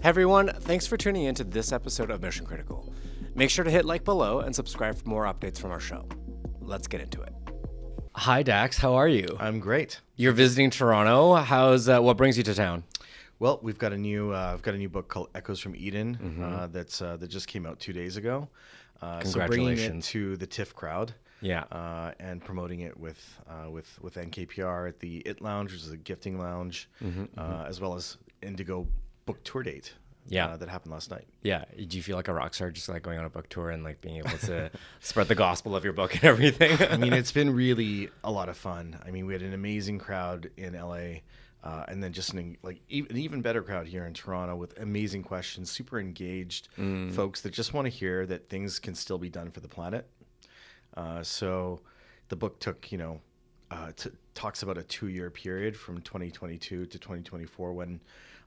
Hey everyone, thanks for tuning in to this episode of Mission Critical. Make sure to hit like below and subscribe for more updates from our show. Let's get into it. Hi Dax, how are you? I'm great. You're visiting Toronto. What brings you to town? Well, we've got a new book called Echoes from Eden that just came out 2 days ago. So bringing it to the TIFF crowd, and promoting it with NKPR at the IT Lounge, which is a gifting lounge, as well as Indigo Book Tour Date. That happened last night. Yeah. Do you feel like a rock star just like going on a book tour and like being able to spread the gospel of your book and everything? I mean, it's been really a lot of fun. I mean, we had an amazing crowd in LA, and then just an even better crowd here in Toronto with amazing questions, super engaged folks that just want to hear that things can still be done for the planet. So the book took, talks about a 2-year period from 2022 to 2024 when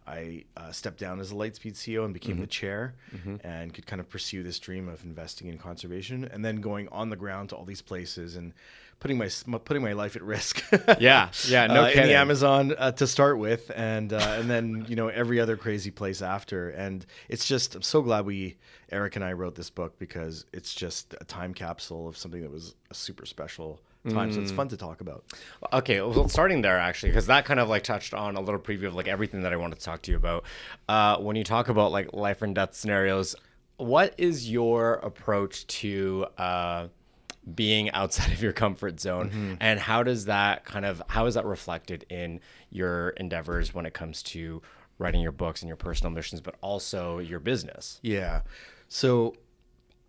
I stepped down as a Lightspeed CEO and became the chair and could kind of pursue this dream of investing in conservation and then going on the ground to all these places and putting my life at risk. No kidding. In the Amazon to start with, and then every other crazy place after. And it's just, I'm so glad Eric and I wrote this book because it's just a time capsule of something that was a super special time. So it's fun to talk about. Okay, well, starting there actually, because that kind of like touched on a little preview of like everything that I wanted to talk to you about. When you talk about like life and death scenarios, what is your approach to being outside of your comfort zone, and how is that reflected in your endeavors when it comes to writing your books and your personal missions, but also your business? Yeah, so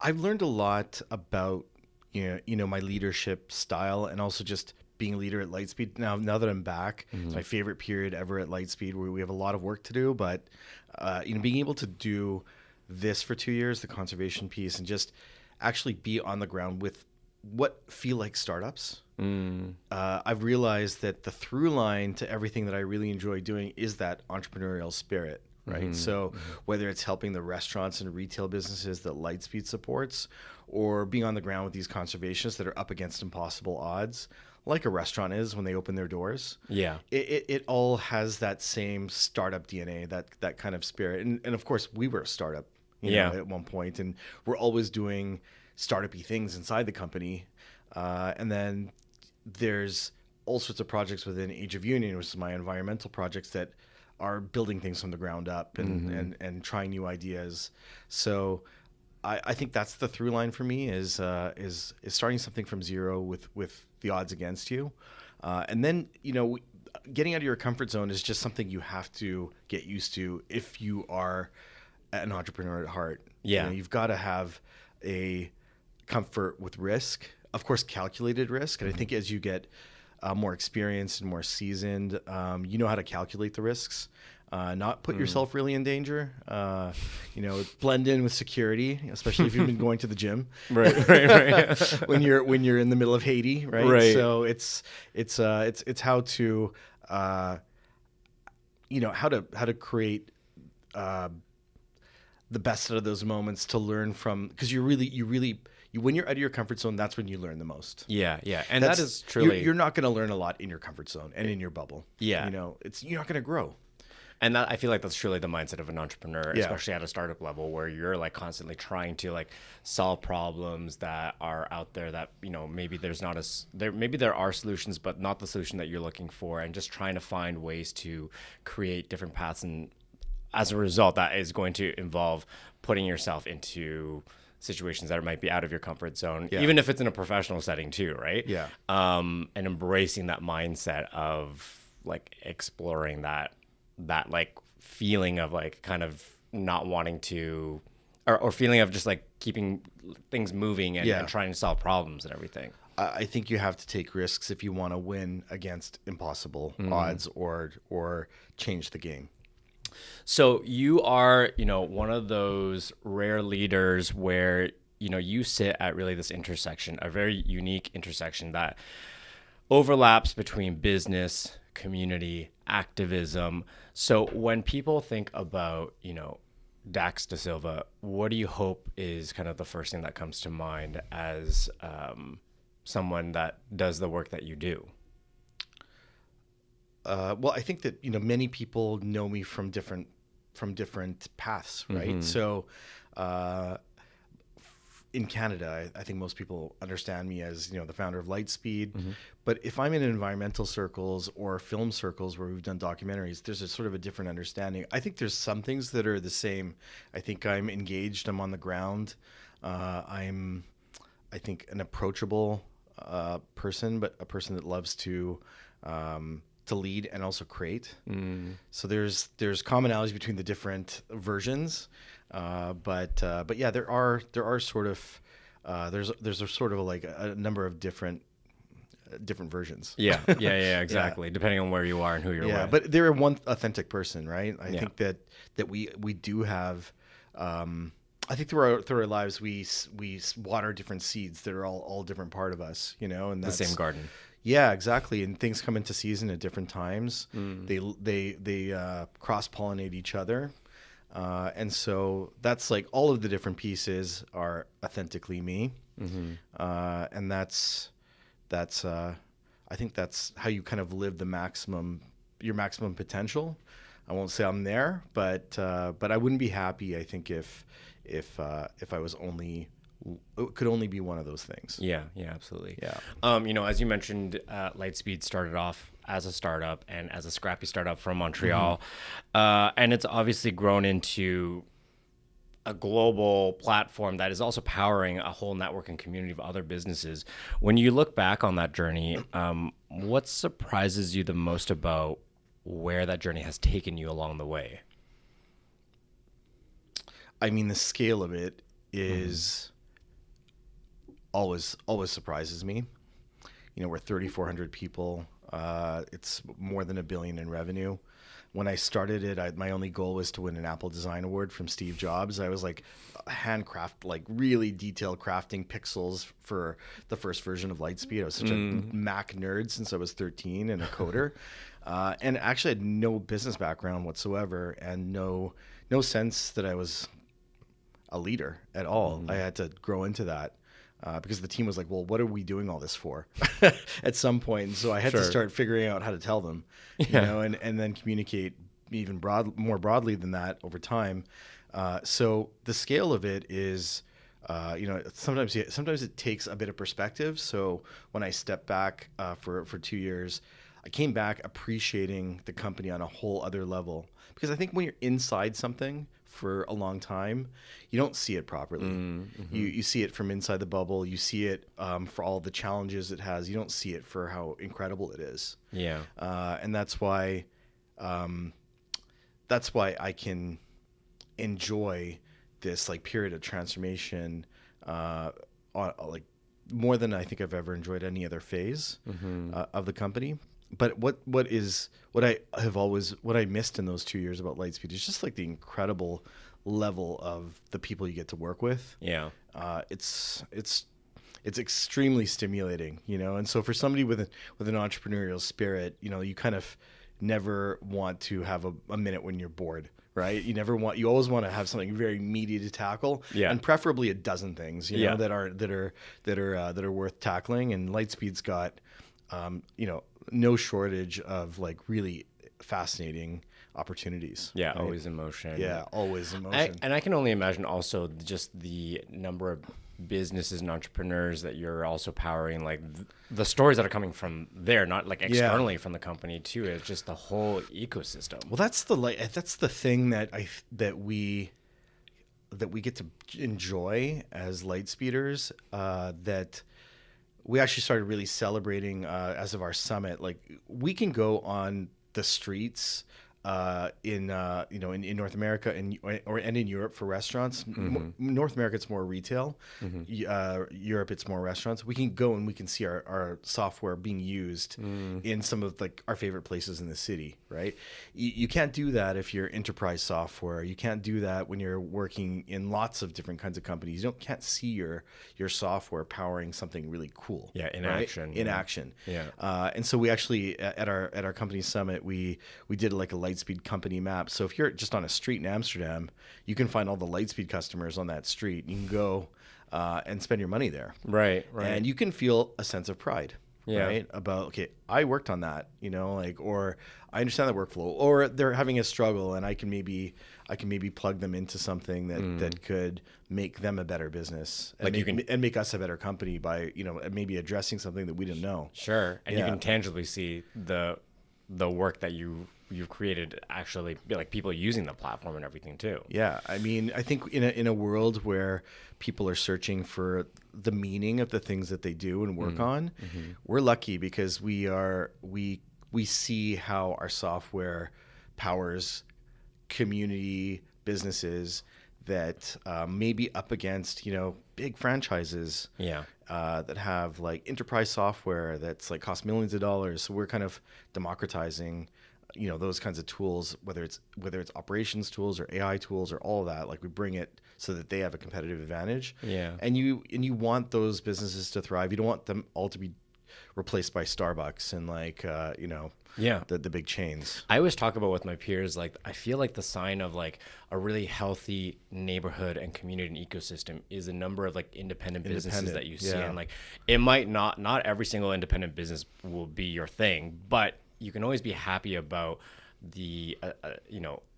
I've learned a lot about my leadership style and also just being a leader at Lightspeed. Now that I'm back, it's my favorite period ever at Lightspeed, where we have a lot of work to do, but being able to do this for 2 years, the conservation piece, and just actually be on the ground with what feel like startups. I've realized that the through line to everything that I really enjoy doing is that entrepreneurial spirit. Right. So whether it's helping the restaurants and retail businesses that Lightspeed supports, or being on the ground with these conservationists that are up against impossible odds, like a restaurant is when they open their doors. Yeah. It all has that same startup DNA, that kind of spirit. And of course we were a startup, at one point, and we're always doing startup-y things inside the company. And then there's all sorts of projects within Age of Union, which is my environmental projects that are building things from the ground up and trying new ideas. So I think that's the through line for me is starting something from zero with the odds against you. And then, getting out of your comfort zone is just something you have to get used to if you are an entrepreneur at heart. Yeah. You've got to have a comfort with risk, of course, calculated risk. And I think as you get more experienced and more seasoned, you know how to calculate the risks, not put yourself really in danger, blend in with security, especially if you've been going to the gym, right. when you're in the middle of Haiti, right? So it's how to, how to create, the best out of those moments to learn from, because you really, when you're out of your comfort zone, that's when you learn the most. Yeah. And that is truly, you're not going to learn a lot in your comfort zone and in your bubble. Yeah. You're not going to grow. And that, I feel like that's truly the mindset of an entrepreneur, especially at a startup level, where you're like constantly trying to like solve problems that are out there that, maybe maybe there are solutions, but not the solution that you're looking for, and just trying to find ways to create different paths. And as a result, that is going to involve putting yourself into situations that might be out of your comfort zone, even if it's in a professional setting too, right? Yeah. And embracing that mindset of like exploring that like feeling of like kind of not wanting to, or feeling of just like keeping things moving and trying to solve problems and everything. I think you have to take risks if you want to win against impossible odds or change the game. So you are, one of those rare leaders where, you sit at really this intersection, a very unique intersection that overlaps between business, community, activism. So when people think about, Dax Dasilva, what do you hope is kind of the first thing that comes to mind as someone that does the work that you do? Well, I think that, many people know me from different different paths, right? So in Canada, I think most people understand me as, the founder of Lightspeed. But if I'm in environmental circles or film circles where we've done documentaries, there's a sort of a different understanding. I think there's some things that are the same. I think I'm engaged. I'm on the ground. I think, an approachable person, but a person that loves to lead and also create. So there's commonalities between the different versions. But yeah, there are sort of there's a sort of like a number of different versions. Yeah, exactly. Depending on where you are and who you're with. But they're one authentic person, right? I think that we do have. I think through our lives we water different seeds that are all different part of us, and that's the same garden. Yeah, exactly. And things come into season at different times. They cross-pollinate each other. And so that's like all of the different pieces are authentically me. And that's I think that's how you kind of live your maximum potential. I won't say I'm there, but I wouldn't be happy, I think, if I was it could only be one of those things. Yeah, absolutely. Yeah. As you mentioned, Lightspeed started off as a startup and as a scrappy startup from Montreal. And it's obviously grown into a global platform that is also powering a whole network and community of other businesses. When you look back on that journey, what surprises you the most about where that journey has taken you along the way? I mean, the scale of it is always surprises me. We're 3,400 people. It's more than $1 billion in revenue. When I started it, my only goal was to win an Apple Design Award from Steve Jobs. I was like handcraft, like really detailed crafting pixels for the first version of Lightspeed. I was such a Mac nerd since I was 13 and a coder. And actually had no business background whatsoever and no sense that I was a leader at all. I had to grow into that. Because the team was like, well, what are we doing all this for at some point? And so I had to start figuring out how to tell them, and then communicate even more broadly than that over time. So the scale of it is, sometimes it takes a bit of perspective. So when I stepped back for 2 years, I came back appreciating the company on a whole other level. Because I think when you're inside something for a long time, you don't see it properly. You see it from inside the bubble. You see it for all the challenges it has. You don't see it for how incredible it is. Yeah. And that's why I can enjoy this like period of transformation like more than I think I've ever enjoyed any other phase of the company. But what I missed in those 2 years about Lightspeed is just like the incredible level of the people you get to work with. Yeah. It's extremely stimulating, and so for somebody with an entrepreneurial spirit, you kind of never want to have a minute when you're bored, right? You always want to have something very meaty to tackle, and preferably a dozen things, that are worth tackling. And Lightspeed's got, no shortage of like really fascinating opportunities. Yeah, right? Always in motion. Yeah, always in motion. And I can only imagine also just the number of businesses and entrepreneurs that you're also powering, like the stories that are coming from there, not like externally from the company too. It's just the whole ecosystem. Well, that's the thing that we get to enjoy as Lightspeeders, that we actually started really celebrating as of our summit. Like we can go on the streets in North America and in Europe for restaurants. North America, it's more retail. Europe, it's more restaurants. We can go and we can see our software being used in some of like our favorite places in the city, right? You can't do that if you're enterprise software. You can't do that when you're working in lots of different kinds of companies. You can't see your software powering something really cool. Yeah, in action. In action. Yeah. And so we actually at our company summit we did like a Lightspeed company map. So if you're just on a street in Amsterdam, you can find all the Lightspeed customers on that street. You can go and spend your money there. Right. And you can feel a sense of pride, Yeah. right? About, okay, I worked on that, like, or I understand the workflow, or they're having a struggle and I can maybe plug them into something that could make them a better business and make us a better company by, maybe addressing something that we didn't know. Sure. And you can tangibly see the work that you've created actually, like people using the platform and everything too. Yeah, I mean, I think in a world where people are searching for the meaning of the things that they do and work on, we're lucky because we see how our software powers community businesses that may be up against big franchises. That have like enterprise software that's like cost millions of dollars. So we're kind of democratizing those kinds of tools, whether it's operations tools or AI tools or all of that. Like we bring it so that they have a competitive advantage. And you want those businesses to thrive. You don't want them all to be replaced by Starbucks and the big chains. I always talk about with my peers, like I feel like the sign of like a really healthy neighborhood and community and ecosystem is the number of like independent businesses that you see. And like it might not every single independent business will be your thing, but you can always be happy about the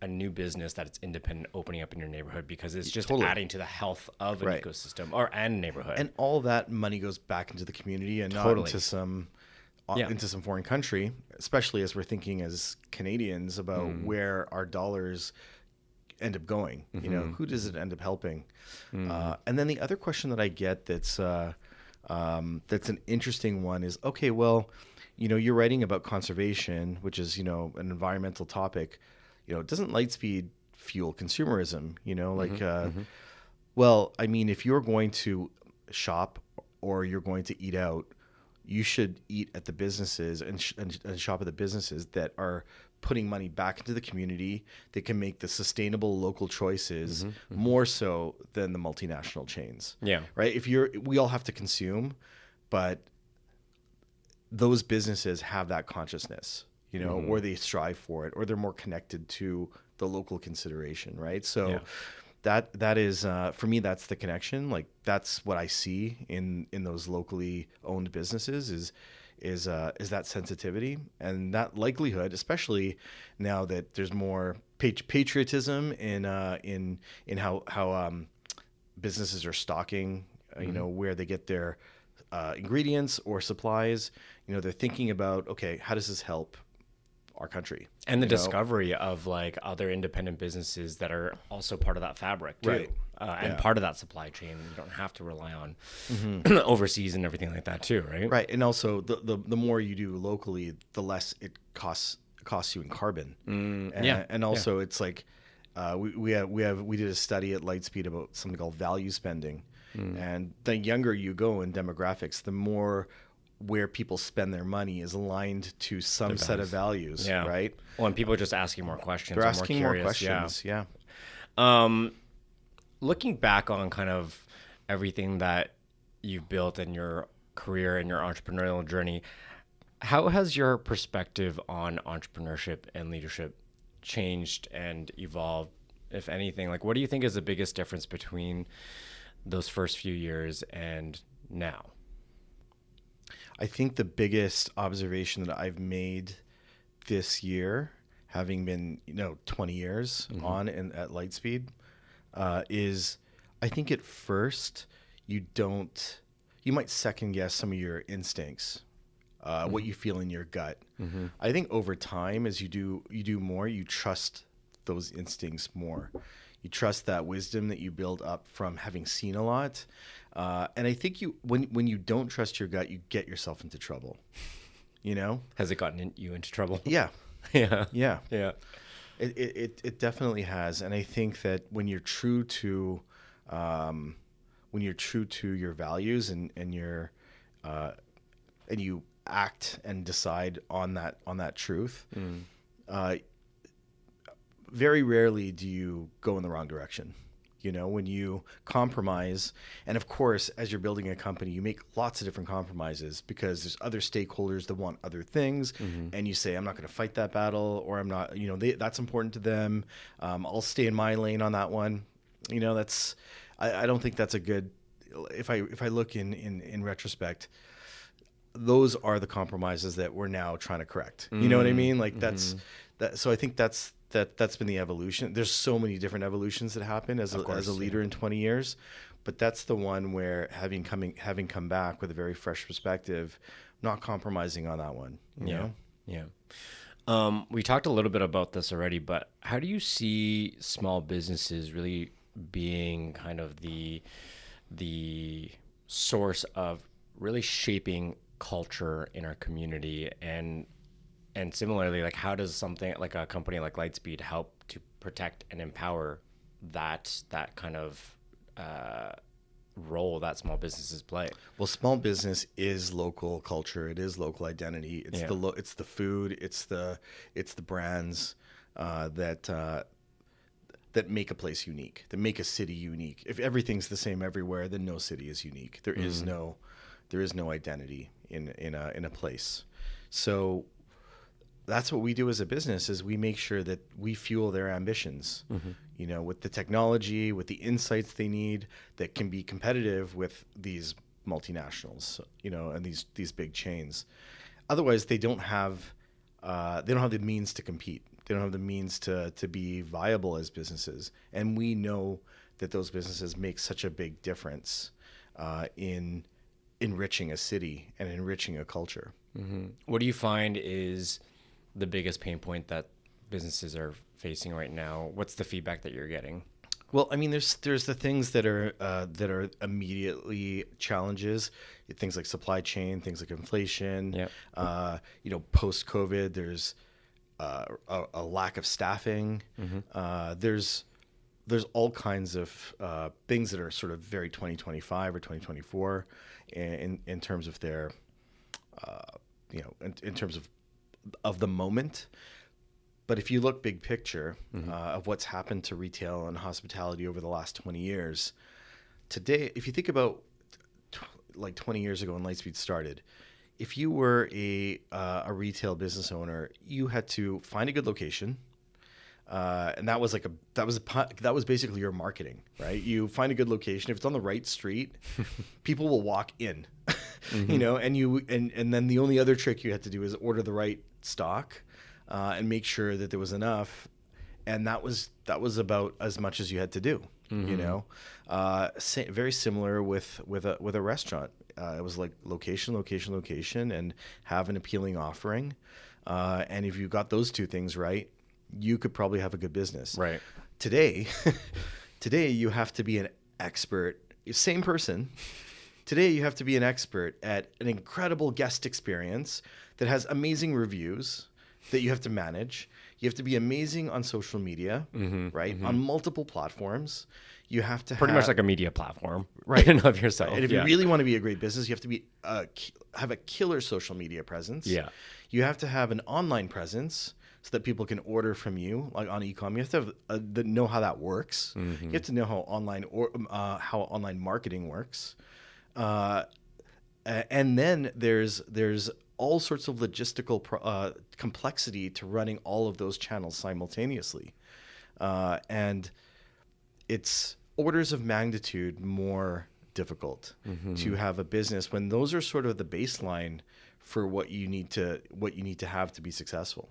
a new business that it's independent opening up in your neighborhood because it's just adding to the health of an ecosystem and neighborhood. And all that money goes back into the community and not into some foreign country, especially as we're thinking as Canadians about where our dollars end up going. Who does it end up helping? And then the other question that I get that's an interesting one is, okay, well, you're writing about conservation, which is, an environmental topic. Doesn't Lightspeed fuel consumerism? Well, I mean, if you're going to shop or you're going to eat out, you should eat at the businesses and shop at the businesses that are putting money back into the community that can make the sustainable local choices more so than the multinational chains. Right? We all have to consume, but those businesses have that consciousness, or they strive for it, or they're more connected to the local consideration, right? So that is for me, that's the connection. Like that's what I see in those locally owned businesses is that sensitivity and that likelihood, especially now that there's more patriotism in how businesses are stocking, where they get their ingredients or supplies. They're thinking about, okay, how does this help our country? And the discovery of like other independent businesses that are also part of that fabric too. Right. And part of that supply chain. You don't have to rely on overseas and everything like that too, right? Right. And also the more you do locally, the less it costs you in carbon. And also it's like we did a study at Lightspeed about something called value spending. And the younger you go in demographics, the more where people spend their money is aligned to some set of values, right? Well, and people are just asking more questions. They're asking more questions, Looking back on kind of everything that you've built in your career and your entrepreneurial journey, how has your perspective on entrepreneurship and leadership changed and evolved, if anything? Like, what do you think is the biggest difference between those first few years and now? I think the biggest observation that I've made this year, having been 20 years on and at Lightspeed, is I think at first you might second guess some of your instincts, what you feel in your gut. I think over time, as you do more, you trust those instincts more. You trust that wisdom that you build up from having seen a lot. And I think when you don't trust your gut, you get yourself into trouble. Has it gotten you into trouble? Yeah. Yeah. It definitely has. And I think that when you're true to your values and you act and decide on that truth, very rarely do you go in the wrong direction. When you compromise, and of course, as you're building a company, you make lots of different compromises because there's other stakeholders that want other things, and you say, I'm not going to fight that battle, or I'm not, that's important to them. I'll stay in my lane on that one. I don't think that's a good, if I look in retrospect, those are the compromises that we're now trying to correct. You know what I mean? Like that's that. So I think that's been the evolution. There's so many different evolutions that happen as a leader in 20 years, but that's the one where having come back with a very fresh perspective, not compromising on that one. You know? Yeah. We talked a little bit about this already, but how do you see small businesses really being kind of the source of really shaping culture in our community, and similarly, like how does something like a company like Lightspeed help to protect and empower that kind of role that small businesses play? Well, small business is local culture. It is local identity. It's it's the food. It's the brands that make a place unique. That make a city unique. If everything's the same everywhere, then no city is unique. There is no identity in a place. So that's what we do as a business, is we make sure that we fuel their ambitions, you know, with the technology, with the insights they need that can be competitive with these multinationals, you know, and these big chains. Otherwise, they don't have the means to compete. They don't have the means to be viable as businesses. And we know that those businesses make such a big difference in enriching a city and enriching a culture. What do you find is the biggest pain point that businesses are facing right now? What's the feedback that you're getting? Well, I mean, there's the things that are immediately challenges, things like supply chain, things like inflation. You know, post COVID, there's a lack of staffing. There's all kinds of things that are sort of very 2025 or 2024 in terms of their, you know, in terms of the moment. But if you look big picture of what's happened to retail and hospitality over the last 20 years, today, if you think about like 20 years ago when Lightspeed started, if you were a retail business owner, you had to find a good location. And that was basically your marketing, right? You find a good location. If it's on the right street, people will walk in, you know, and then the only other trick you had to do is order the right stock, and make sure that there was enough. And that was about as much as you had to do, you know. Very similar with a restaurant. It was like location, and have an appealing offering. And if you got those two things right, you could probably have a good business. Right. Today you have to be an expert. Same person. Today you have to be an expert at an incredible guest experience that has amazing reviews that you have to manage. You have to be amazing on social media, right? On multiple platforms. You have to pretty much like a media platform, right? In and of yourself. And if you really want to be a great business, you have to be have a killer social media presence. Yeah. You have to have an online presence so that people can order from you, like on e-com. You have to have know how that works. You have to know how online marketing works. And then there's all sorts of logistical complexity to running all of those channels simultaneously. And it's orders of magnitude more difficult to have a business when those are sort of the baseline for what you need to have to be successful.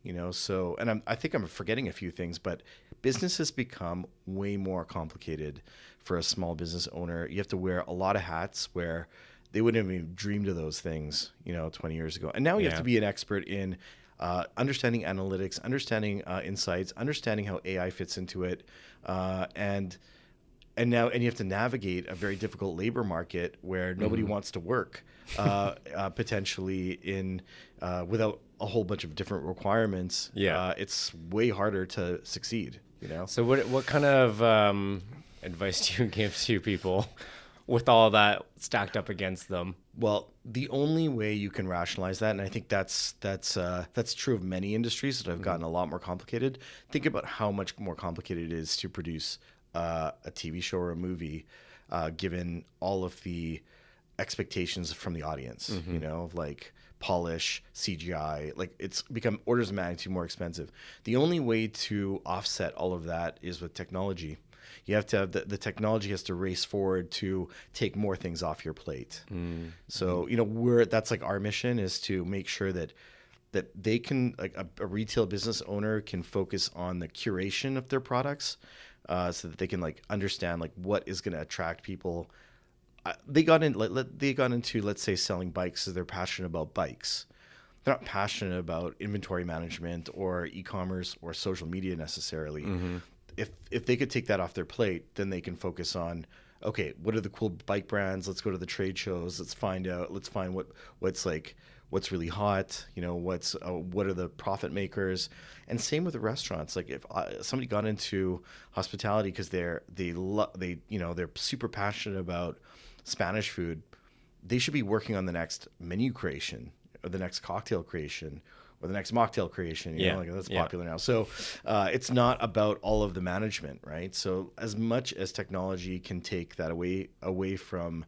You know, so, and I think I'm forgetting a few things, but business has become way more complicated for a small business owner. You have to wear a lot of hats where they wouldn't have even dreamed of those things, you know, 20 years ago. And now you have to be an expert in understanding analytics, understanding insights, understanding how AI fits into it, and you have to navigate a very difficult labor market where nobody wants to work, potentially in without a whole bunch of different requirements. It's way harder to succeed, you know? So what kind of advice do you give to people with all that stacked up against them? Well, the only way you can rationalize that, and I think that's true of many industries that have gotten a lot more complicated. Think about how much more complicated it is to produce a TV show or a movie, given all of the expectations from the audience, you know, like polish, CGI, like it's become orders of magnitude more expensive. The only way to offset all of that is with technology. You have to have the technology has to race forward to take more things off your plate. So, that's like our mission is to make sure that they can, like a retail business owner can focus on the curation of their products, so that they can like understand like what is going to attract people. They got into, let's say, selling bikes because they're passionate about bikes. They're not passionate about inventory management or e-commerce or social media necessarily. If they could take that off their plate, then they can focus on, okay, what are the cool bike brands? Let's go to the trade shows. Let's find what's really hot. What are the profit makers? And same with the restaurants. Like if somebody got into hospitality because they're super passionate about Spanish food, they should be working on the next menu creation or the next cocktail creation or the next mocktail creation. That's popular now. So it's not about all of the management, right? So as much as technology can take that away from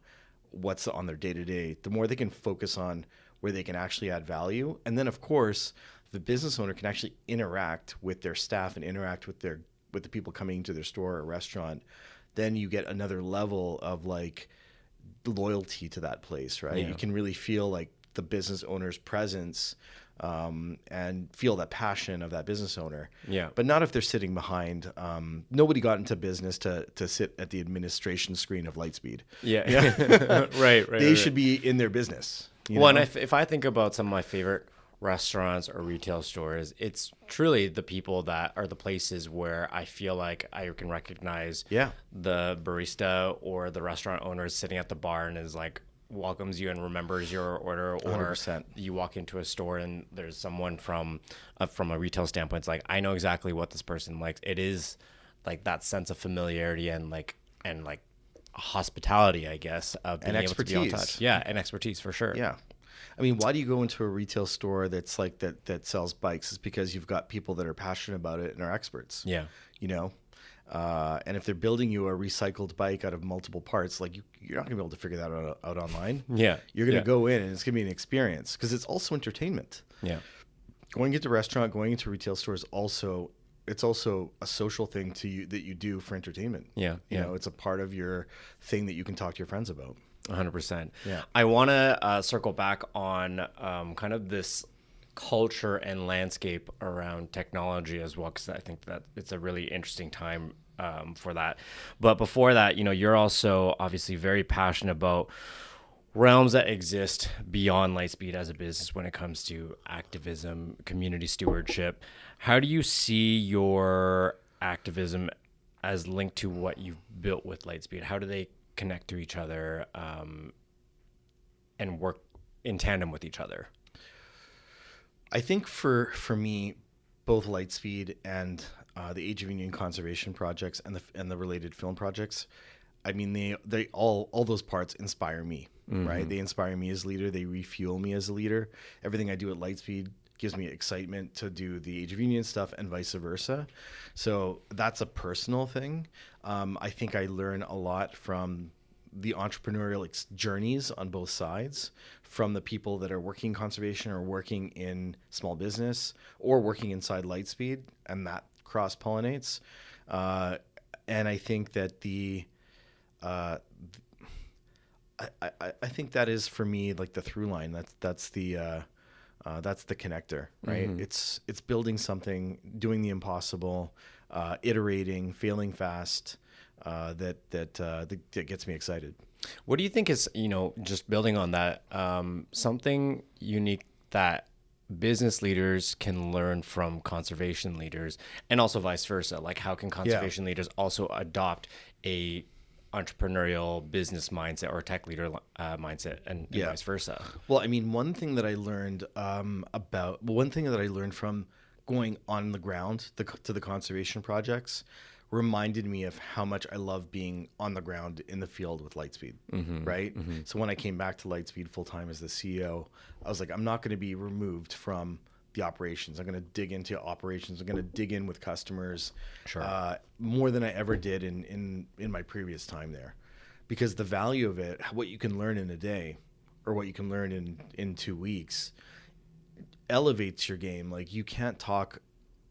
what's on their day-to-day, the more they can focus on where they can actually add value. And then, of course, the business owner can actually interact with their staff and interact with the people coming into their store or restaurant. Then you get another level of like loyalty to that place, right? You can really feel like the business owner's presence, and feel that passion of that business owner. But not if they're sitting behind. Nobody got into business to sit at the administration screen of Lightspeed. Right. They should be in their business. And if I think about some of my favorite restaurants or retail stores, it's truly the people that are the places where I feel like I can recognize the barista or the restaurant owner sitting at the bar and is like, welcomes you and remembers your order, or 100%. You walk into a store and there's someone from a retail standpoint, it's like, I know exactly what this person likes. It is like that sense of familiarity and hospitality, I guess, of being able to be on touch. And expertise for sure. I mean, why do you go into a retail store that's like that sells bikes? It's because you've got people that are passionate about it and are experts. And if they're building you a recycled bike out of multiple parts, like you're not gonna be able to figure that out online. You're gonna go in and it's gonna be an experience because it's also entertainment. Going into a restaurant, going into retail stores, it's also a social thing that you do for entertainment. It's a part of your thing that you can talk to your friends about. 100%. I want to circle back on kind of this culture and landscape around technology as well, because I think that it's a really interesting time for that. But before that, you're also obviously very passionate about realms that exist beyond Lightspeed as a business when it comes to activism, community stewardship. How do you see your activism as linked to what you've built with Lightspeed? How do they connect to each other and work in tandem with each other? I think for me, both Lightspeed and the Age of Union conservation projects and the related film projects, I mean, they all those parts inspire me, right? They inspire me as a leader. They refuel me as a leader. Everything I do at Lightspeed gives me excitement to do the Age of Union stuff and vice versa. So that's a personal thing. I think I learn a lot from the entrepreneurial journeys on both sides, from the people that are working conservation or working in small business or working inside Lightspeed, and that cross-pollinates. And I think that I think that is for me like the through line. That's the connector, right? It's building something, doing the impossible, iterating, failing fast. That gets me excited. What do you think is, just building on that, something unique that business leaders can learn from conservation leaders, and also vice versa? Like, how can conservation leaders also adopt a entrepreneurial business mindset or tech leader mindset, and vice versa? Well, I mean, one thing that I learned from going on the ground to the conservation projects reminded me of how much I love being on the ground in the field with Lightspeed, right? So when I came back to Lightspeed full-time as the CEO, I was like, I'm not going to be removed from the operations. I'm going to dig into operations. I'm going to dig in with customers more than I ever did in my previous time there. Because the value of it, what you can learn in a day or what you can learn in 2 weeks, elevates your game. Like, you can't talk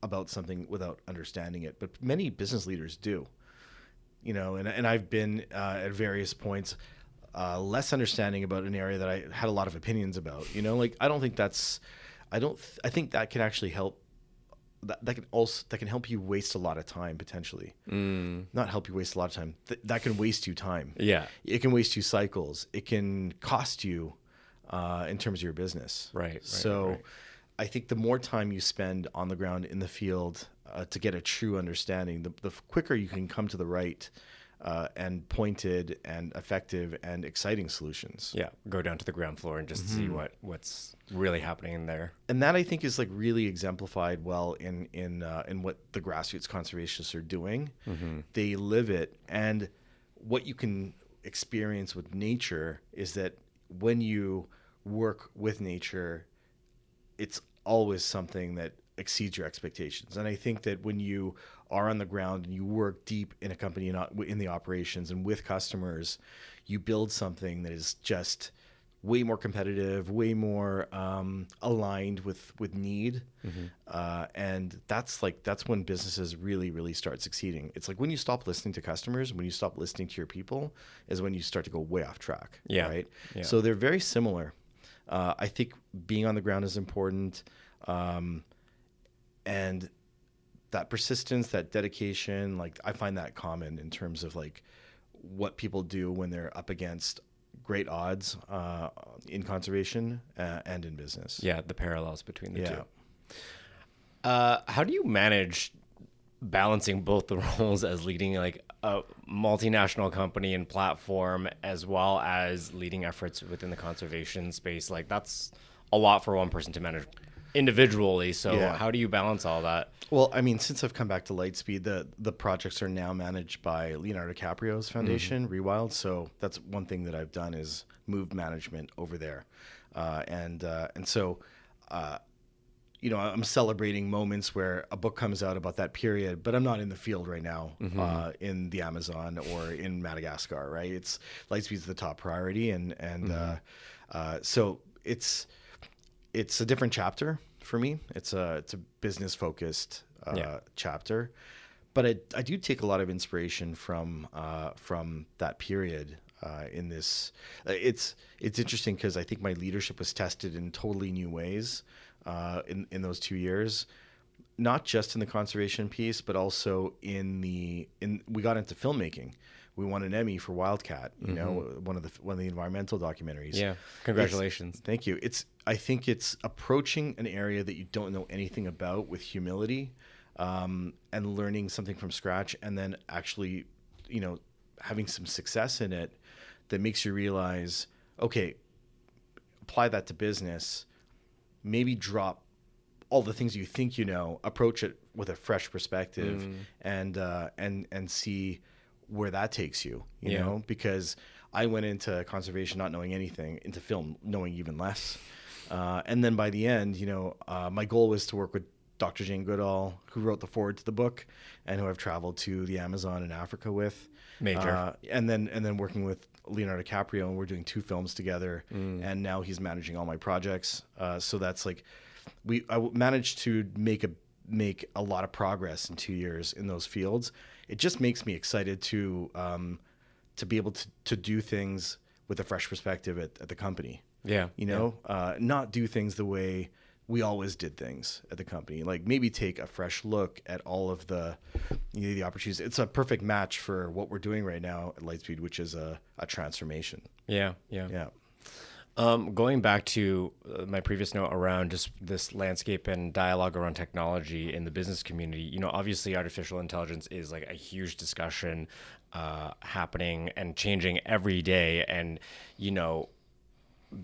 about something without understanding it, but many business leaders do. and I've been at various points less understanding about an area that I had a lot of opinions about. Like I don't think that's, I think that can actually help. That can help you waste a lot of time potentially. Not help you waste a lot of time. That can waste you time. Yeah. It can waste you cycles. It can cost you in terms of your business. Right. So right. I think the more time you spend on the ground in the field to get a true understanding, the quicker you can come to the right and pointed and effective and exciting solutions. Yeah, go down to the ground floor and just see what's really happening in there. And that I think is like really exemplified well in what the grassroots conservationists are doing. They live it, and what you can experience with nature is that when you work with nature, it's always something that exceeds your expectations. And I think that when you are on the ground and you work deep in a company and in the operations and with customers, you build something that is just way more competitive, way more aligned with need. And that's when businesses really start succeeding. It's like when you stop listening to customers, when you stop listening to your people, is when you start to go way off track. Yeah. Right. Yeah. So they're very similar. I think being on the ground is important. And that persistence, that dedication, like I find that common in terms of like what people do when they're up against great odds in conservation and in business. Yeah, the parallels between the Yeah. two. How do you manage balancing both the roles as leading like a multinational company and platform as well as leading efforts within the conservation space? Like that's a lot for one person to manage individually. So Yeah. how do you balance all that? Well, I mean, since I've come back to Lightspeed, the projects are now managed by Leonardo DiCaprio's foundation, Rewild. So that's one thing that I've done is move management over there, and so I'm celebrating moments where a book comes out about that period, but I'm not in the field right now in the Amazon or in Madagascar. Right? It's Lightspeed's the top priority, and so it's a different chapter for me. It's a business focused chapter, but I do take a lot of inspiration from that period. In this, it's interesting because I think my leadership was tested in totally new ways in those 2 years, not just in the conservation piece, but also we got into filmmaking. We won an Emmy for Wildcat, one of the environmental documentaries. Yeah, congratulations. Thank you. I think it's approaching an area that you don't know anything about with humility, and learning something from scratch, and then actually, having some success in it that makes you realize, okay, apply that to business, maybe drop all the things you think approach it with a fresh perspective, and see where that takes you, you know, because I went into conservation not knowing anything, into film knowing even less. And then by the end, my goal was to work with Dr. Jane Goodall, who wrote the foreword to the book and who I've traveled to the Amazon and Africa with. Major. And then working with Leonardo DiCaprio, and we're doing 2 films together, and now he's managing all my projects. So that's like, I managed to make a lot of progress in 2 years in those fields. It just makes me excited to be able to do things with a fresh perspective at the company. Yeah. Not do things the way we always did things at the company. Like maybe take a fresh look at all of the opportunities. It's a perfect match for what we're doing right now at Lightspeed, which is a transformation. Yeah. Going back to my previous note around just this landscape and dialogue around technology in the business community, obviously artificial intelligence is like a huge discussion happening and changing every day. And,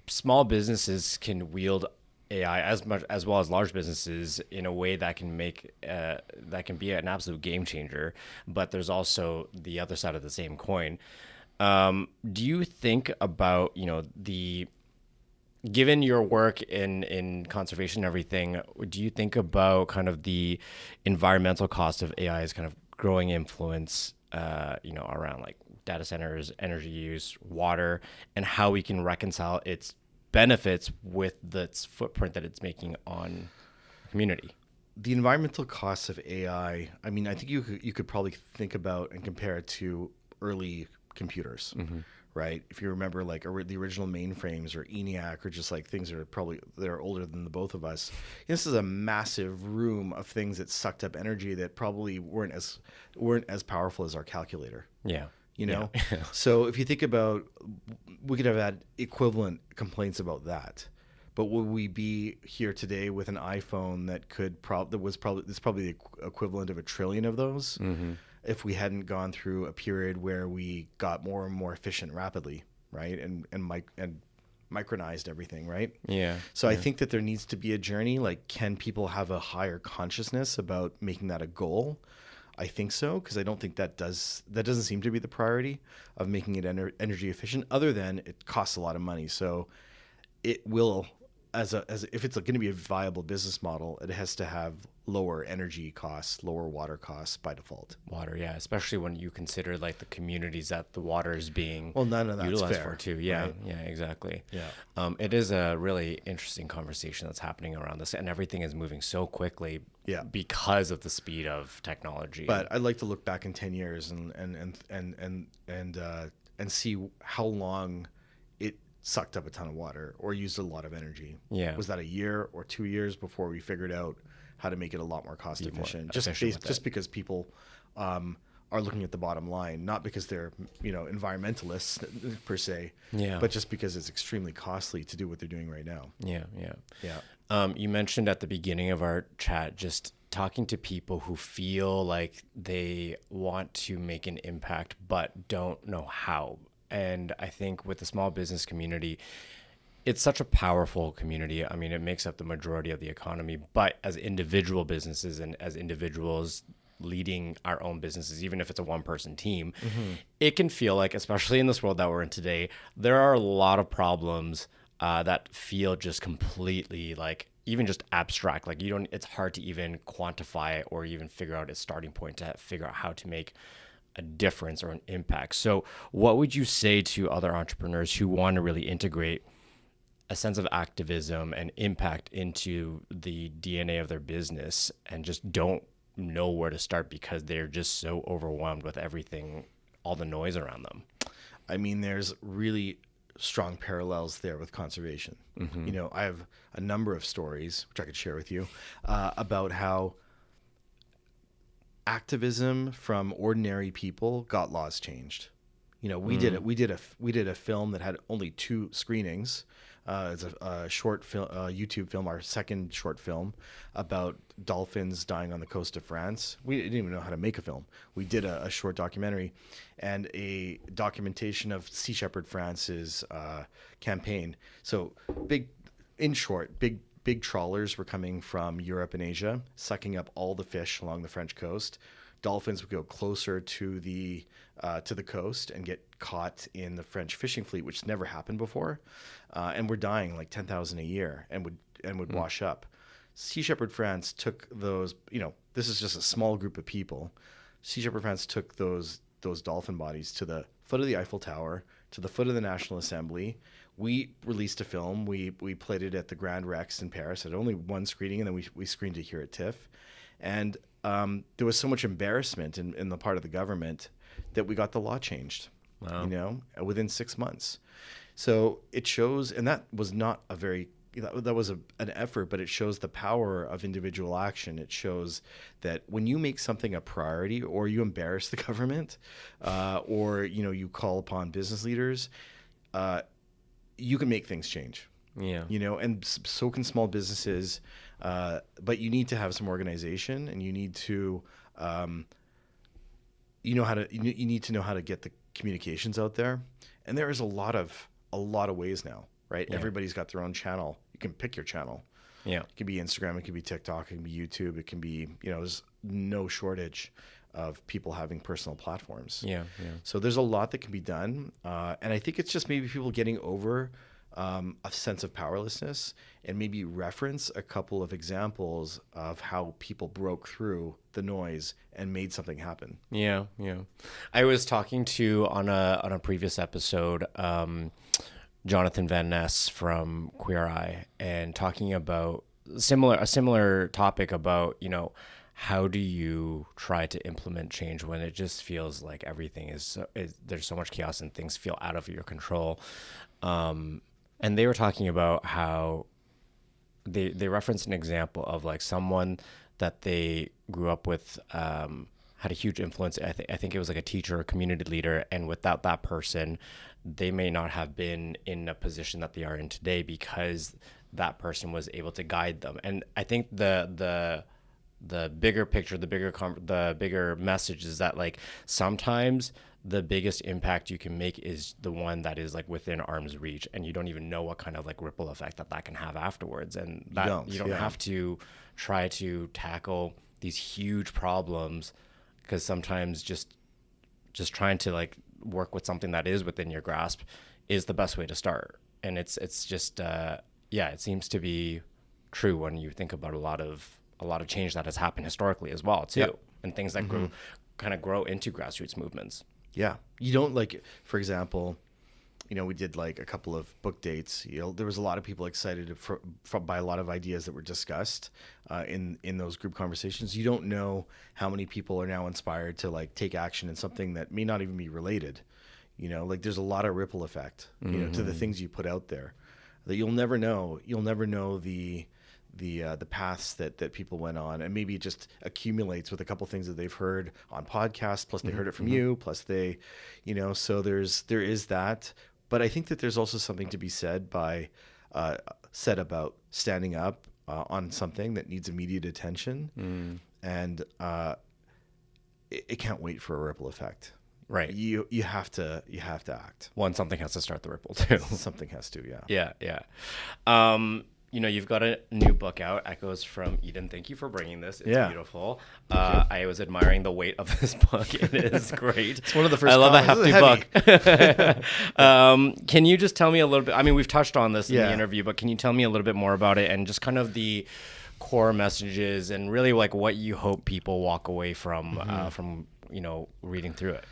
small businesses can wield AI as well as large businesses in a way that can be an absolute game changer. But there's also the other side of the same coin. Do you think about, given your work in conservation and everything, do you think about kind of the environmental cost of AI's kind of growing influence, around like data centers, energy use, water, and how we can reconcile its benefits with its footprint that it's making on the community? the environmental costs of AI, I mean, I think you could probably think about and compare it to early computers, right? If you remember, like the original mainframes or ENIAC, or just like things that are older than the both of us. This is a massive room of things that sucked up energy that probably weren't as powerful as our calculator. Yeah. You know, so if you think about, we could have had equivalent complaints about that, but would we be here today with an iPhone that that's probably the equivalent of 1 trillion of those, if we hadn't gone through a period where we got more and more efficient rapidly, right, and micronized everything, right? Yeah. So I think that there needs to be a journey. Like, can people have a higher consciousness about making that a goal? I think so, because I don't think that doesn't seem to be the priority of making it energy efficient, other than it costs a lot of money. So it will, if it's going to be a viable business model, it has to have lower energy costs, lower water costs by default. Water, yeah, especially when you consider like the communities that the water is being none of that's utilized fair, for too. Yeah, right? yeah, exactly. Yeah. It is a really interesting conversation that's happening around this, and everything is moving so quickly. Yeah. Because of the speed of technology. But I'd like to look back in 10 years and see how long it sucked up a ton of water or used a lot of energy. Yeah. Was that a year or 2 years before we figured out how to make it a lot more cost efficient? Just because people are looking at the bottom line, not because they're environmentalists per se, but just because it's extremely costly to do what they're doing right now. Yeah. Yeah. You mentioned at the beginning of our chat just talking to people who feel like they want to make an impact but don't know how. And I think with the small business community, it's such a powerful community. I mean, it makes up the majority of the economy, but as individual businesses and as individuals leading our own businesses, even if it's a one-person team, it can feel like, especially in this world that we're in today, there are a lot of problems that feel just completely like even just abstract. Like it's hard to even quantify it or even figure out a starting point to figure out how to make a difference or an impact. So what would you say to other entrepreneurs who want to really integrate a sense of activism and impact into the DNA of their business and just don't know where to start because they're just so overwhelmed with everything, all the noise around them? I mean, there's really strong parallels there with conservation. I have a number of stories which I could share with you about how activism from ordinary people got laws changed. We did a film that had only 2 screenings. It's a short film, YouTube film, our second short film about dolphins dying on the coast of France. We didn't even know how to make a film. We did a short documentary and a documentation of Sea Shepherd France's campaign. So big trawlers were coming from Europe and Asia, sucking up all the fish along the French coast. Dolphins would go closer to the coast and get caught in the French fishing fleet, which never happened before, and were dying like 10,000 a year and would wash up. Sea Shepherd France took those. This is just a small group of people. Sea Shepherd France took those dolphin bodies to the foot of the Eiffel Tower, to the foot of the National Assembly. We released a film. We played it at the Grand Rex in Paris. It had only 1 screening, and then we screened it here at TIFF. And there was so much embarrassment in the part of the government that we got the law changed. Wow. Within 6 months. So it shows, and that was not a very, that was an effort, but it shows the power of individual action. It shows that when you make something a priority, or you embarrass the government, or you call upon business leaders, you can make things change. Yeah. And so can small businesses, but you need to have some organization, and you need to you need to know how to get the communications out there. And there is a lot of ways now, right? Yeah. Everybody's got their own channel. You can pick your channel. Yeah. It could be Instagram, it could be TikTok, it can be YouTube, it can be, there's no shortage of people having personal platforms. Yeah. So there's a lot that can be done. And I think it's just maybe people getting over a sense of powerlessness, and maybe reference a couple of examples of how people broke through the noise and made something happen. Yeah. I was talking to on a previous episode, Jonathan Van Ness from Queer Eye, and talking about a similar topic about, how do you try to implement change when it just feels like everything is there's so much chaos and things feel out of your control. And they were talking about how they referenced an example of like someone that they grew up with, had a huge influence. I think it was like a teacher or community leader, and without that person, they may not have been in a position that they are in today because that person was able to guide them. And I think the bigger picture, the bigger message is that like sometimes the biggest impact you can make is the one that is like within arm's reach, and you don't even know what kind of like ripple effect that can have afterwards. And that you don't have to try to tackle these huge problems, because sometimes just trying to like work with something that is within your grasp is the best way to start. And it's just it seems to be true when you think about a lot of change that has happened historically as well too, and things that grow into grassroots movements. Yeah. You don't like, for example, we did like a couple of book dates. There was a lot of people excited by a lot of ideas that were discussed in those group conversations. You don't know how many people are now inspired to like take action in something that may not even be related. Like there's a lot of ripple effect, to the things you put out there that you'll never know. You'll never know the paths that people went on, and maybe it just accumulates with a couple things that they've heard on podcasts, plus they heard it from you, plus they, so there is that. But I think that there's also something to be said about standing up on something that needs immediate attention, and it can't wait for a ripple effect. Right. You have to act. Something has to start the ripple too. Something has to, yeah. Yeah. You've got a new book out, Echoes from Eden. Thank you for bringing this. It's beautiful. I was admiring the weight of this book. It is great. It's one of the first. I love a hefty book. Can you just tell me a little bit? I mean, we've touched on this in the interview, but can you tell me a little bit more about it and just kind of the core messages and really like what you hope people walk away from reading through it?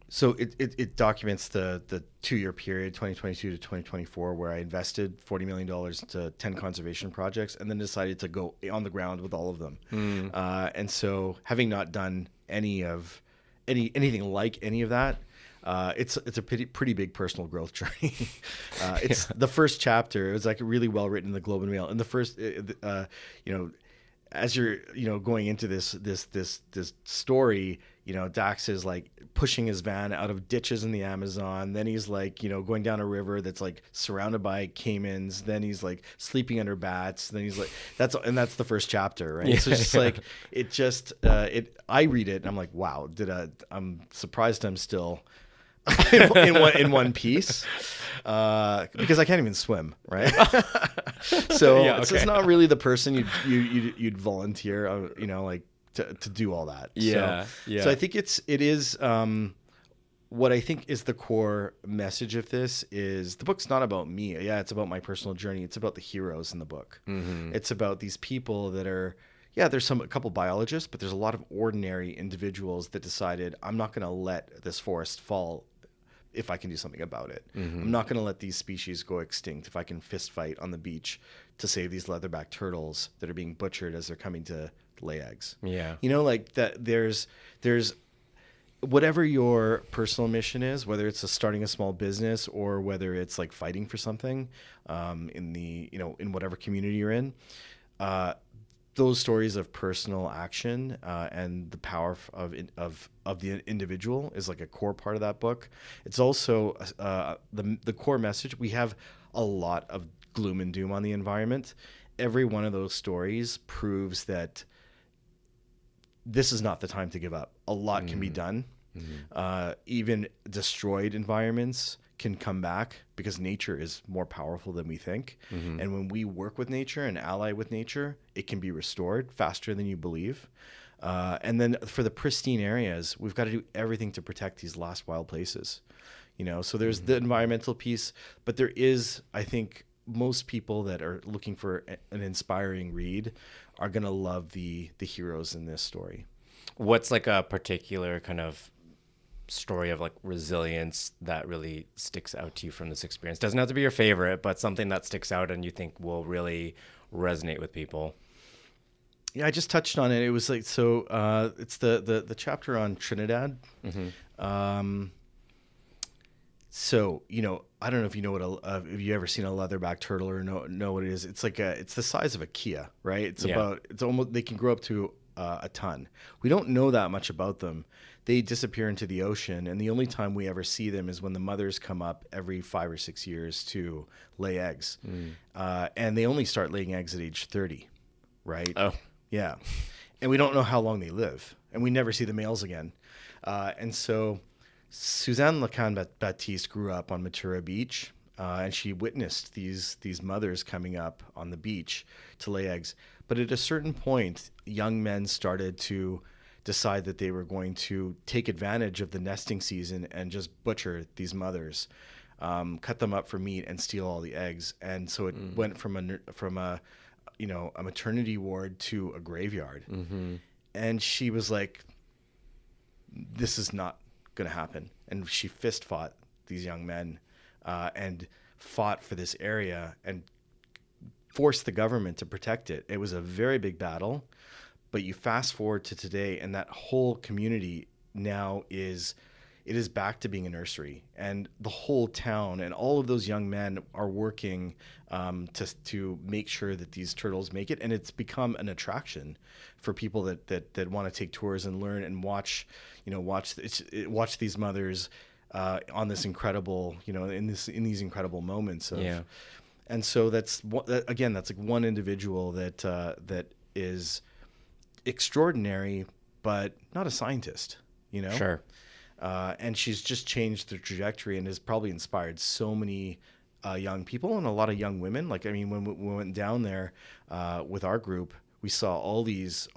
So it documents the 2-year period, 2022 to 2024, where I invested $40 million to 10 conservation projects and then decided to go on the ground with all of them. And so having not done anything like any of that, it's a pretty big personal growth journey. It's the first chapter. It was like really well written in the Globe and Mail. And the first, as you're going into this story, Dax is like pushing his van out of ditches in the Amazon. Then he's like going down a river that's like surrounded by caimans. Then he's like sleeping under bats. Then he's like that's the first chapter, right? Yeah. So it's just like I read it and I'm like, wow, I'm surprised I'm still in one piece, because I can't even swim, right? So it's not really the person you'd volunteer, to do all that. So I think it is what I think is the core message of this is the book's not about me. Yeah, it's about my personal journey. It's about the heroes in the book. It's about these people that are. Yeah, there's a couple biologists, but there's a lot of ordinary individuals that decided I'm not going to let this forest fall if I can do something about it. I'm not going to let these species go extinct if I can fist fight on the beach to save these leatherback turtles that are being butchered as they're coming to lay eggs. Yeah. Like that there's whatever your personal mission is, whether it's starting a small business or whether it's like fighting for something in whatever community you're in, those stories of personal action and the power of the individual is like a core part of that book. It's also the core message. We have a lot of gloom and doom on the environment. Every one of those stories proves that this is not the time to give up. A lot can be done. Even destroyed environments can come back because nature is more powerful than we think. And when we work with nature and ally with nature, it can be restored faster than you believe. And then for the pristine areas, we've got to do everything to protect these lost wild places. So there's the environmental piece, but there is, I think, most people that are looking for an inspiring read are going to love the heroes in this story. What's like a particular kind of story of like resilience that really sticks out to you from this experience? Doesn't have to be your favorite, but something that sticks out and you think will really resonate with people? Yeah, I just touched on it. It was like, so it's the chapter on Trinidad. So, I don't know if you know if you ever seen a leatherback turtle or know what it is. It's like it's the size of a Kia, right? It's almost, they can grow up to a ton. We don't know that much about them. They disappear into the ocean, and the only time we ever see them is when the mothers come up every 5 or 6 years to lay eggs. And they only start laying eggs at age 30, right? Oh. Yeah. And we don't know how long they live, and we never see the males again. And so Suzanne Lacan-Baptiste grew up on Matura Beach, and she witnessed these mothers coming up on the beach to lay eggs. But at a certain point, young men started to decide that they were going to take advantage of the nesting season and just butcher these mothers, cut them up for meat, and steal all the eggs. And so it went from a maternity ward to a graveyard. And she was like, this is not going to happen. And she fist fought these young men and fought for this area and forced the government to protect it. It was a very big battle, but you fast forward to today, and that whole community now is back to being a nursery, and the whole town and all of those young men are working to make sure that these turtles make it, and it's become an attraction for people that want to take tours and learn and watch these mothers on this incredible, in these incredible moments of, and so that's like one individual that is extraordinary, but not a scientist, Sure. And she's just changed the trajectory and has probably inspired so many young people and a lot of young women. Like, I mean, when we went down there with our group, we saw all these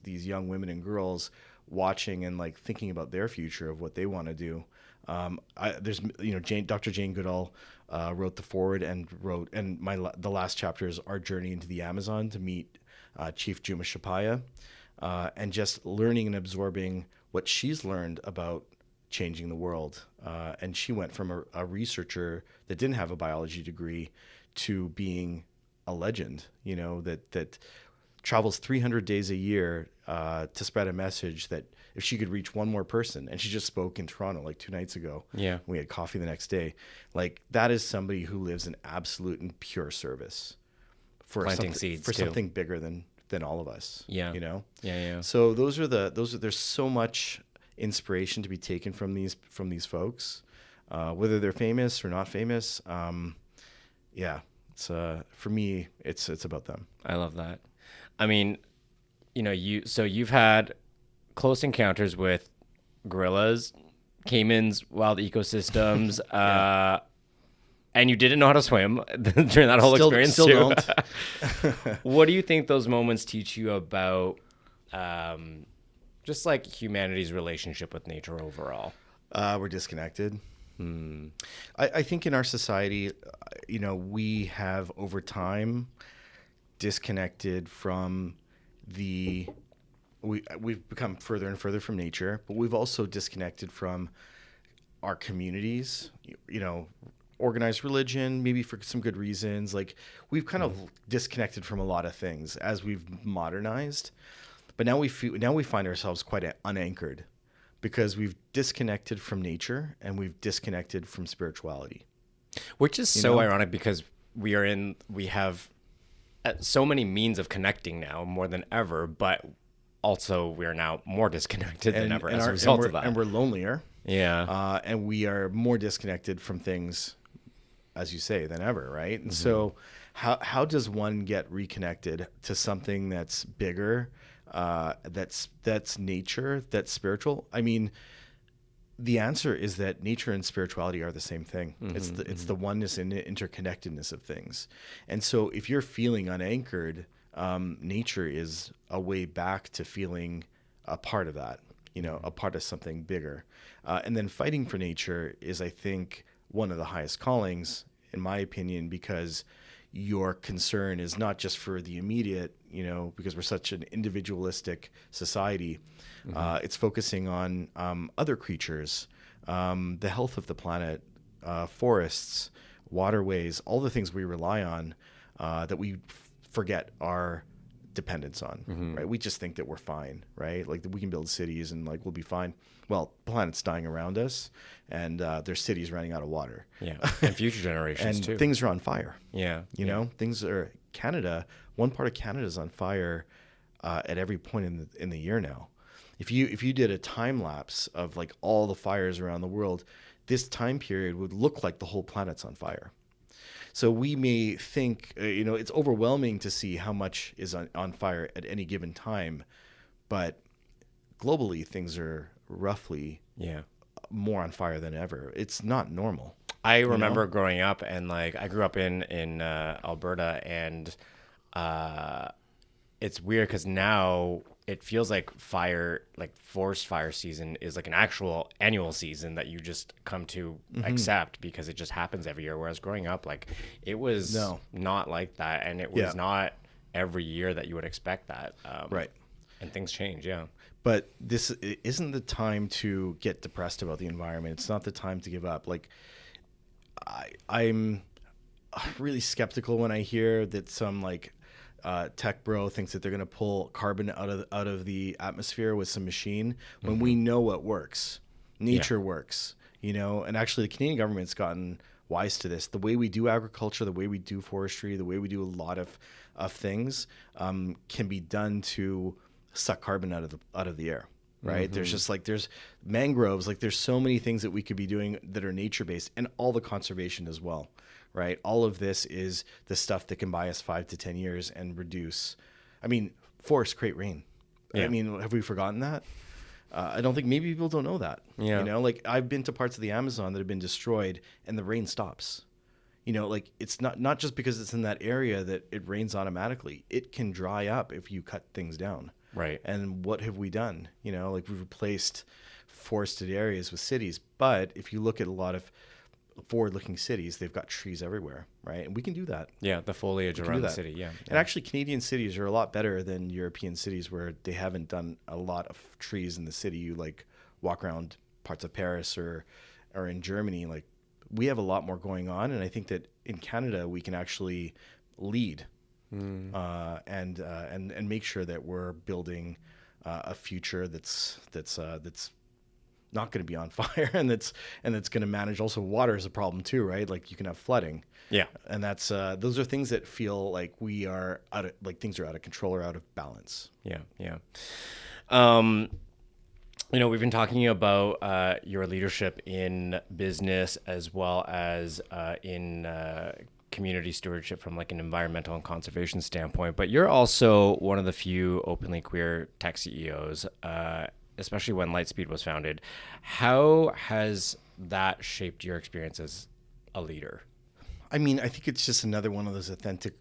young women and girls watching and like thinking about their future of what they want to do. Dr. Jane Goodall wrote the foreword and the last chapter is our journey into the Amazon to meet Chief Juma Shapaya, and just learning and absorbing what she's learned about changing the world. And she went from a researcher that didn't have a biology degree to being a legend, that travels 300 days a year to spread a message that if she could reach one more person, and she just spoke in Toronto like 2 nights ago. Yeah. We had coffee the next day. Like, that is somebody who lives in absolute and pure service for planting seeds for something bigger than all of us. Yeah. Yeah. So there's so much inspiration to be taken from these folks, whether they're famous or not famous. It's for me, it's about them. I love that. I mean, you've had close encounters with gorillas, caimans, wild ecosystems, and you didn't know how to swim during that whole experience still too. Don't. What do you think those moments teach you about just like humanity's relationship with nature overall? We're disconnected. I think in our society, we have over time disconnected from we've become further and further from nature, but we've also disconnected from our communities, organized religion, maybe for some good reasons. Like, we've kind of disconnected from a lot of things as we've modernized, but now we find ourselves quite unanchored because we've disconnected from nature and we've disconnected from spirituality. Which is so ironic because we have so many means of connecting now more than ever, but also we are now more disconnected than ever as a result of that. And we're lonelier. Yeah. And we are more disconnected from things, as you say, than ever, right? And so how does one get reconnected to something that's bigger, that's nature, that's spiritual? I mean, the answer is that nature and spirituality are the same thing. It's the oneness and interconnectedness of things. And so if you're feeling unanchored, nature is a way back to feeling a part of that, a part of something bigger. And then fighting for nature is, I think, one of the highest callings, in my opinion, because your concern is not just for the immediate, because we're such an individualistic society. It's focusing on other creatures, the health of the planet, forests, waterways, all the things we rely on that we forget our dependence on, right? We just think that we're fine, right? Like that we can build cities and like we'll be fine. Well, the planet's dying around us, and there's cities running out of water. Yeah, and future generations and too. Things are on fire. Yeah, you know, things are Canada. One part of Canada is on fire at every point in the year now. If you did a time lapse of like all the fires around the world, this time period would look like the whole planet's on fire. So we may think, it's overwhelming to see how much is on fire at any given time, but globally things are roughly more on fire than ever. It's not normal. I remember growing up, and like I grew up in Alberta, and it's weird because now it feels like forest fire season is like an actual annual season that you just come to accept because it just happens every year. Whereas growing up, like it was not like that, and it was not every year that you would expect that. Right. And things change, yeah. But this isn't the time to get depressed about the environment. It's not the time to give up. Like I'm really skeptical when I hear that some like tech bro thinks that they're going to pull carbon out of the atmosphere with some machine when we know what works. Nature works, and actually the Canadian government's gotten wise to this. The way we do agriculture, the way we do forestry, the way we do a lot of things can be done to suck carbon out of the air. Right. There's just like, there's mangroves, like there's so many things that we could be doing that are nature based, and all the conservation as well. Right. All of this is the stuff that can buy us 5 to 10 years and reduce. I mean, forests create rain. Yeah. I mean, have we forgotten that? I don't think, maybe people don't know that. Yeah. Like I've been to parts of the Amazon that have been destroyed and the rain stops. Like it's not just because it's in that area that it rains automatically. It can dry up if you cut things down. Right. And what have we done? Like we've replaced forested areas with cities. But if you look at a lot of forward-looking cities, they've got trees everywhere, right? And we can do that. Yeah, the foliage around the city, And actually, Canadian cities are a lot better than European cities where they haven't done a lot of trees in the city. You like walk around parts of Paris or in Germany, like we have a lot more going on. And I think that in Canada, we can actually lead and make sure that we're building a future that's not going to be on fire and that's going to manage. Also, water is a problem too, right? Like you can have flooding. Yeah. And that's those are things that feel like we are things are out of control or out of balance. Yeah. Yeah. We've been talking about your leadership in business as well as in community stewardship from like an environmental and conservation standpoint, but you're also one of the few openly queer tech CEOs, especially when Lightspeed was founded. How has that shaped your experience as a leader? I mean, I think it's just another one of those authentic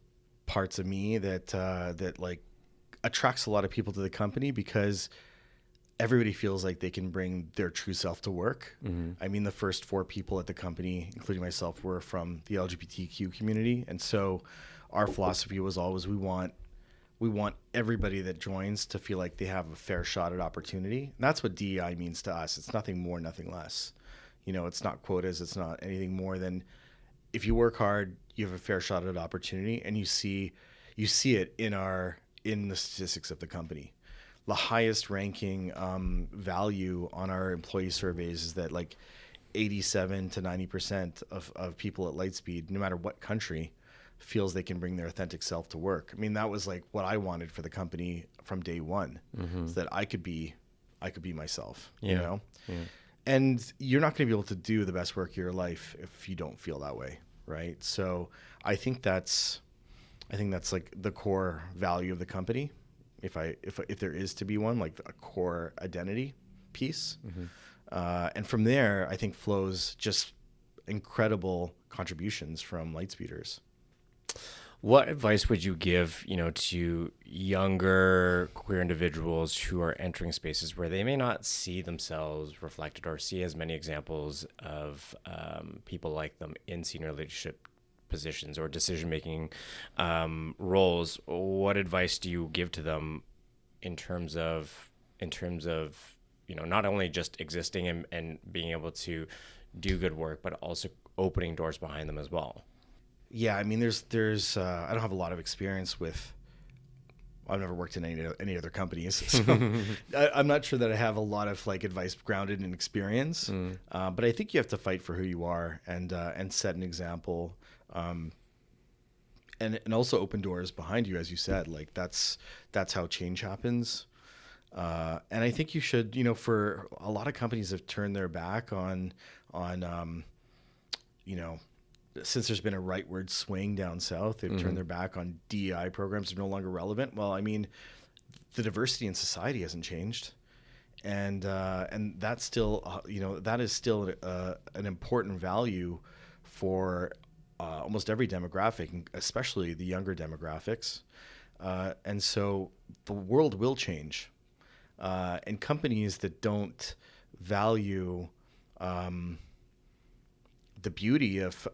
parts of me that like attracts a lot of people to the company because everybody feels like they can bring their true self to work. I mean, the first 4 people at the company, including myself, were from the LGBTQ community. And so our philosophy was always we want everybody that joins to feel like they have a fair shot at opportunity. And that's what DEI means to us. It's nothing more, nothing less. It's not quotas. It's not anything more than if you work hard, you have a fair shot at opportunity, and you see it in the statistics of the company. The highest ranking value on our employee surveys is that like 87 to 90% of people at Lightspeed, no matter what country, feels they can bring their authentic self to work. I mean, that was like what I wanted for the company from day one, so that I could be myself, Yeah. And you're not going to be able to do the best work of your life if you don't feel that way, right? So I think that's like the core value of the company. If there is to be one, like a core identity piece. And from there, I think flows just incredible contributions from Lightspeeders. What advice would you give, to younger queer individuals who are entering spaces where they may not see themselves reflected or see as many examples of people like them in senior leadership positions or decision-making roles? What advice do you give to them in terms of not only just existing and being able to do good work, but also opening doors behind them as well? Yeah, I mean, there's I don't have a lot of experience with. I've never worked in any other companies, so I'm not sure that I have a lot of like advice grounded in experience. But I think you have to fight for who you are and set an example, and also open doors behind you, as you said. Like that's how change happens. And I think you should, for a lot of companies have turned their back on since there's been a rightward swing down south, they've turned their back on DEI programs. They're no longer relevant. Well, I mean, the diversity in society hasn't changed, and that's still, that is still an important value for almost every demographic, especially the younger demographics. And so the world will change, and companies that don't value the beauty of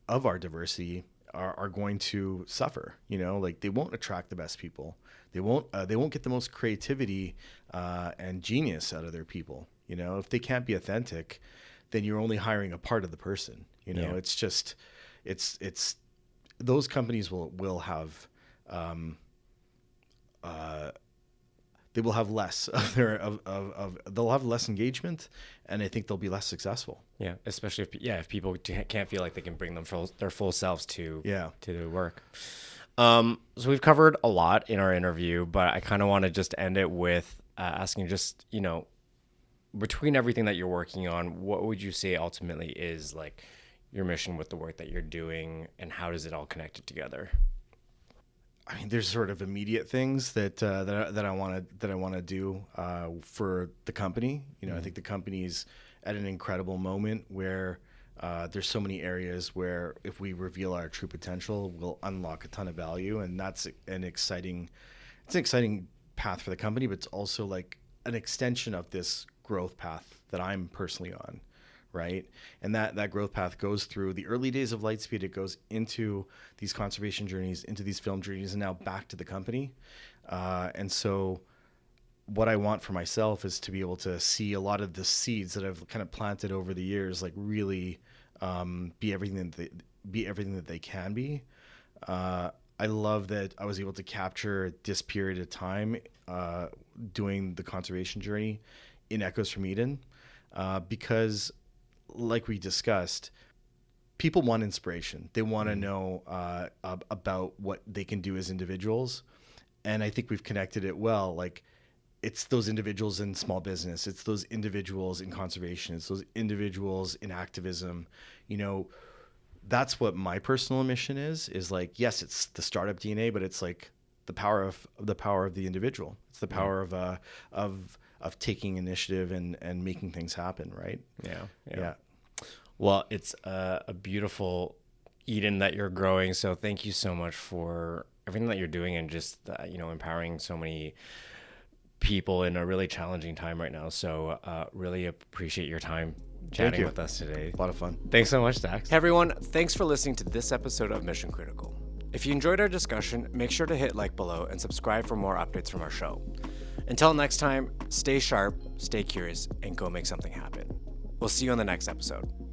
our diversity are going to suffer. Like they won't attract the best people. They won't get the most creativity and genius out of their people. If they can't be authentic, then you're only hiring a part of the person. It's just it's those companies will have they will have less of they'll have less engagement, and I think they'll be less successful. Yeah, especially if people can't feel like they can bring their full selves to the work. So we've covered a lot in our interview, but I kind of want to just end it with asking just, between everything that you're working on, what would you say ultimately is like your mission with the work that you're doing, and how does it all connect together? I mean, there's sort of immediate things that I want to do for the company. I think the company's at an incredible moment where there's so many areas where if we reveal our true potential, we'll unlock a ton of value, and that's an exciting path for the company. But it's also like an extension of this growth path that I'm personally on. Right. And that growth path goes through the early days of Lightspeed. It goes into these conservation journeys, into these film journeys, and now back to the company. And so what I want for myself is to be able to see a lot of the seeds that I've kind of planted over the years, like really be everything that they can be. I love that I was able to capture this period of time doing the conservation journey in Echoes from Eden because like we discussed, people want inspiration. They want to know about what they can do as individuals. And I think we've connected it well. Like it's those individuals in small business. It's those individuals in conservation. It's those individuals in activism. That's what my personal mission is like, yes, it's the startup DNA, but it's like the power of the individual. It's the power of taking initiative and making things happen, right? Yeah. Well, it's a beautiful Eden that you're growing. So thank you so much for everything that you're doing and just empowering so many people in a really challenging time right now. So really appreciate your time chatting with us today. A lot of fun. Thanks so much, Dax. Hey everyone, thanks for listening to this episode of Mission Critical. If you enjoyed our discussion, make sure to hit like below and subscribe for more updates from our show. Until next time, stay sharp, stay curious, and go make something happen. We'll see you on the next episode.